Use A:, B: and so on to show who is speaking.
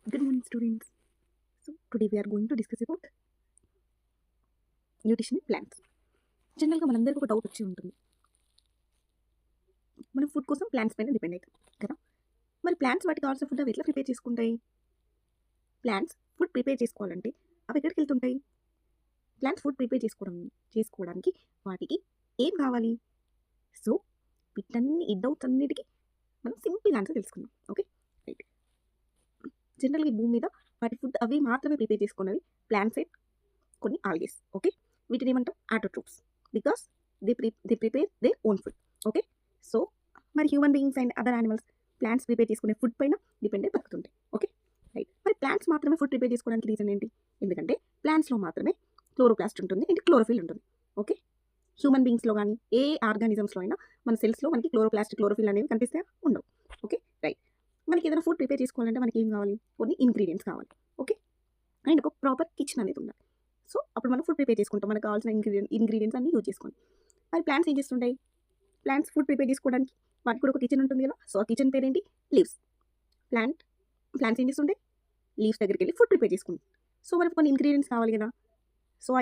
A: Good morning, students. So today we are going to discuss about nutrition plants. జనరల్గా మనందరికీ ఒక doubt వచ్చి ఉంటుంది, మనం ఫుడ్ కోసం ప్లాంట్స్ పైన డిపెండ్ అవుతాం కదా. మరి ప్లాంట్స్ వాటికి కావాల్సిన ఫుడ్ అవి ఎట్లా ప్రిపేర్ చేసుకుంటాయి? ప్లాంట్స్ ఫుడ్ ప్రిపేర్ చేసుకోవాలంటే అవి ఎక్కడికి వెళ్తుంటాయి? ప్లాంట్స్ ఫుడ్ ప్రిపేర్ చేసుకోవడానికి వాటికి ఏం కావాలి? సో వీటన్ని ఈ డౌట్స్ అన్నిటికీ మనం సింపుల్ ఆన్సర్ తెలుసుకుందాం. Okay, right. జనరల్గా ఈ భూమి మీద వాటి ఫుడ్ అవి మాత్రమే ప్రిపేర్ చేసుకున్నవి ప్లాంట్స్ అండ్ కొన్ని ఆల్గేస్. ఓకే, వీటిని ఏమంటాం? Autotrophs, because they prepare their own food. Okay, so మరి human beings and other animals plants prepare చేసుకునే ఫుడ్ పైన డిపెండ్ అయి బతుకుతుంటాయి. Okay, right. మరి ప్లాంట్స్ మాత్రమే ఫుడ్ ప్రిపేర్ చేసుకోవడానికి రీజన్ ఏంటి? ఎందుకంటే ప్లాంట్స్లో మాత్రమే క్లోరోప్లాస్ట్ ఉంటుంది అండ్ క్లోరోఫిల్ ఉంటుంది. ఓకే, హ్యూమన్ బీయింగ్స్లో కానీ ఏ ఆర్గానిజమ్స్లో అయినా మన సెల్స్లో మనకి క్లోరోప్లాస్ట్ క్లోరోఫిల్ అనేవి కనిపిస్తే ఉండవు. Okay, right. మనకి ఏదైనా ఫుడ్ ప్రిపేర్ చేసుకోవాలంటే మనకి ఏం కావాలి? కొన్ని ఇంగ్రీడియంట్స్ కావాలి. ఓకే, అండ్ ఒక ప్రాపర్ కిచెన్ అనేది ఉండాలి. సో అప్పుడు మనం ఫుడ్ ప్రిపేర్ చేసుకుంటాం, మనకు కావాల్సిన ఇంగ్రీడియంట్స్ అన్ని యూజ్ చేసుకోండి. మరి ప్లాంట్స్ ఏం చేస్తుంటాయి? ప్లాంట్స్ ఫుడ్ ప్రిపేర్ చేసుకోవడానికి వాటికి కూడా ఒక కిచెన్ ఉంటుంది కదా. సో ఆ కిచెన్ పేరేంటి? లీవ్స్. ప్లాంట్స్ ఏం చేస్తుంటాయి? లీవ్స్ దగ్గరికి వెళ్ళి ఫుడ్ ప్రిపేర్ చేసుకుంటాం. సో మనకు కొన్ని ఇంగ్రీడియంట్స్ కావాలి కదా. సో